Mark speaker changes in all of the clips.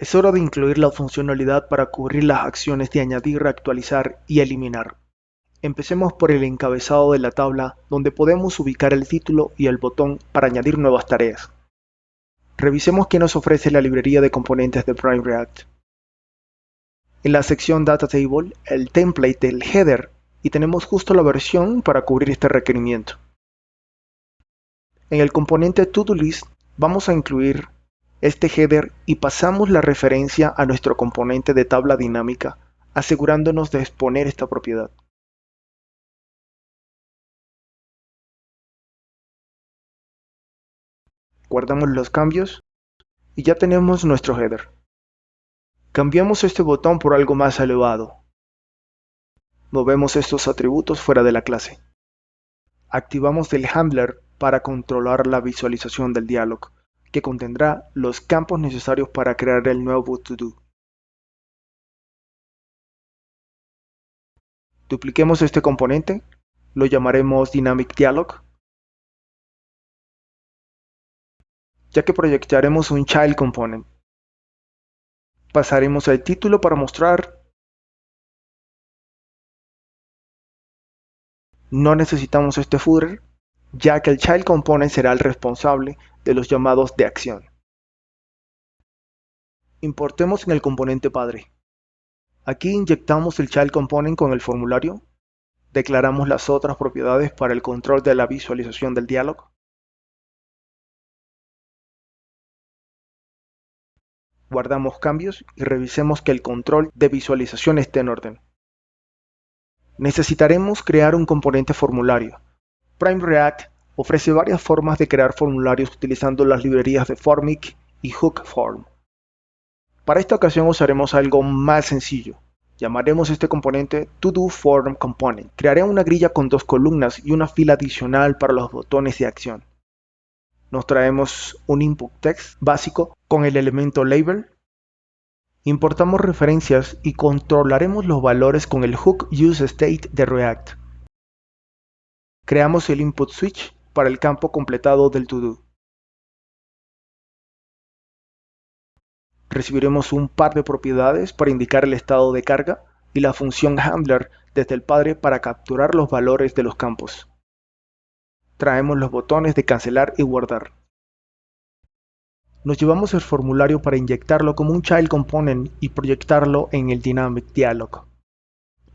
Speaker 1: Es hora de incluir la funcionalidad para cubrir las acciones de añadir, actualizar y eliminar. Empecemos por el encabezado de la tabla, donde podemos ubicar el título y el botón para añadir nuevas tareas. Revisemos qué nos ofrece la librería de componentes de Prime React. En la sección Data Table, el template del header, y tenemos justo la versión para cubrir este requerimiento. En el componente ToDoList vamos a incluir este header y pasamos la referencia a nuestro componente de tabla dinámica, asegurándonos de exponer esta propiedad. Guardamos los cambios y ya tenemos nuestro header. Cambiamos este botón por algo más elevado. Movemos estos atributos fuera de la clase. Activamos el handler para controlar la visualización del dialog, que contendrá los campos necesarios para crear el nuevo to-do. Dupliquemos este componente, lo llamaremos Dynamic Dialog, ya que proyectaremos un Child Component. Pasaremos al título para mostrar. No necesitamos este footer, ya que el Child Component será el responsable de los llamados de acción. Importemos en el componente padre. Aquí inyectamos el Child Component con el formulario. Declaramos las otras propiedades para el control de la visualización del dialog. Guardamos cambios y revisemos que el control de visualización esté en orden. Necesitaremos crear un componente formulario. Prime React ofrece varias formas de crear formularios utilizando las librerías de Formic y Hook Form. Para esta ocasión usaremos algo más sencillo. Llamaremos este componente ToDoForm Component. Crearé una grilla con dos columnas y una fila adicional para los botones de acción. Nos traemos un input text básico con el elemento label. Importamos referencias y controlaremos los valores con el Hook UseState de React. Creamos el input switch para el campo completado del to-do. Recibiremos un par de propiedades para indicar el estado de carga y la función handler desde el padre para capturar los valores de los campos. Traemos los botones de cancelar y guardar. Nos llevamos el formulario para inyectarlo como un child component y proyectarlo en el Dynamic Dialog.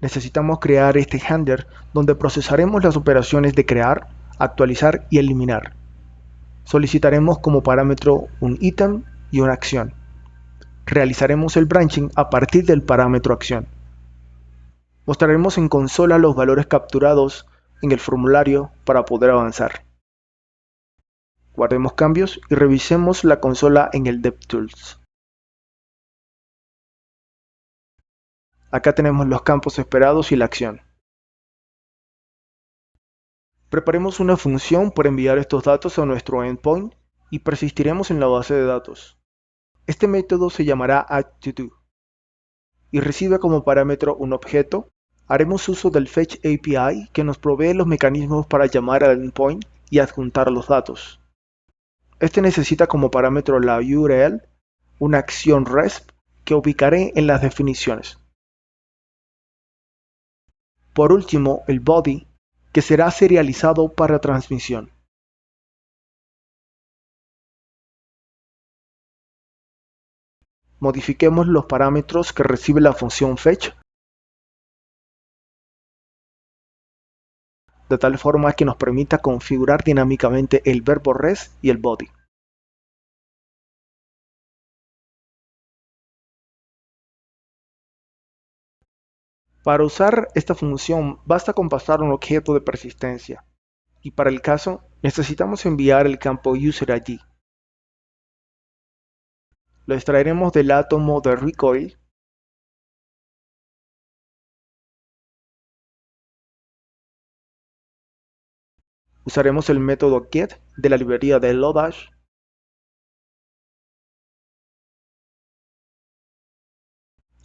Speaker 1: Necesitamos crear este handler donde procesaremos las operaciones de crear, actualizar y eliminar. Solicitaremos como parámetro un ítem y una acción. Realizaremos el branching a partir del parámetro acción. Mostraremos en consola los valores capturados en el formulario para poder avanzar. Guardemos cambios y revisemos la consola en el DevTools. Acá tenemos los campos esperados y la acción. Preparemos una función para enviar estos datos a nuestro endpoint y persistiremos en la base de datos. Este método se llamará addToDo y recibe como parámetro un objeto. Haremos uso del Fetch API que nos provee los mecanismos para llamar al endpoint y adjuntar los datos. Este necesita como parámetro la URL, una acción REST que ubicaré en las definiciones. Por último, el body, que será serializado para transmisión. Modifiquemos los parámetros que recibe la función fetch, de tal forma que nos permita configurar dinámicamente el verbo res y el body. Para usar esta función basta con pasar un objeto de persistencia, y para el caso necesitamos enviar el campo UserID. Lo extraeremos del átomo de recoil usaremos el método get de la librería de Lodash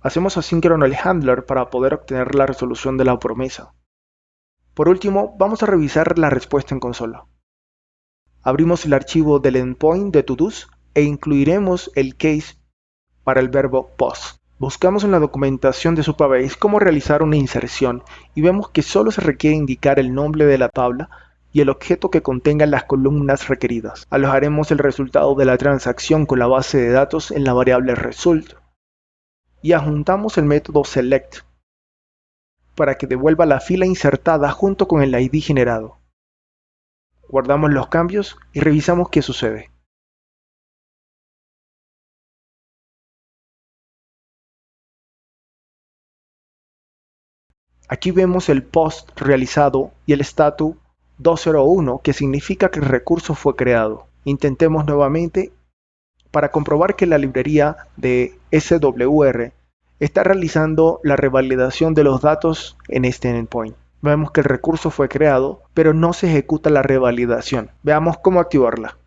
Speaker 1: hacemos asíncrono el handler para poder obtener la resolución de la promesa. Por último, vamos a revisar la respuesta en consola. Abrimos el archivo del endpoint de todos e incluiremos el case para el verbo post. Buscamos en la documentación de Supabase cómo realizar una inserción y vemos que solo se requiere indicar el nombre de la tabla y el objeto que contenga las columnas requeridas. Alojaremos el resultado de la transacción con la base de datos en la variable result y adjuntamos el método select para que devuelva la fila insertada junto con el ID generado. Guardamos los cambios y revisamos qué sucede. Aquí vemos el post realizado y el status 201, que significa que el recurso fue creado. Intentemos nuevamente para comprobar que la librería de SWR está realizando la revalidación de los datos en este endpoint. Vemos que el recurso fue creado, pero no se ejecuta la revalidación. Veamos cómo activarla.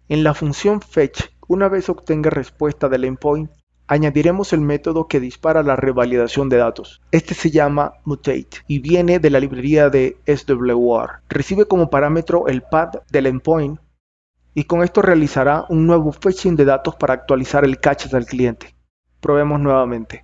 Speaker 1: En la función fetch, una vez obtenga respuesta del endpoint, añadiremos el método que dispara la revalidación de datos. Este se llama mutate y viene de la librería de SWR. Recibe como parámetro el path del endpoint y con esto realizará un nuevo fetching de datos para actualizar el cache del cliente. Probemos nuevamente.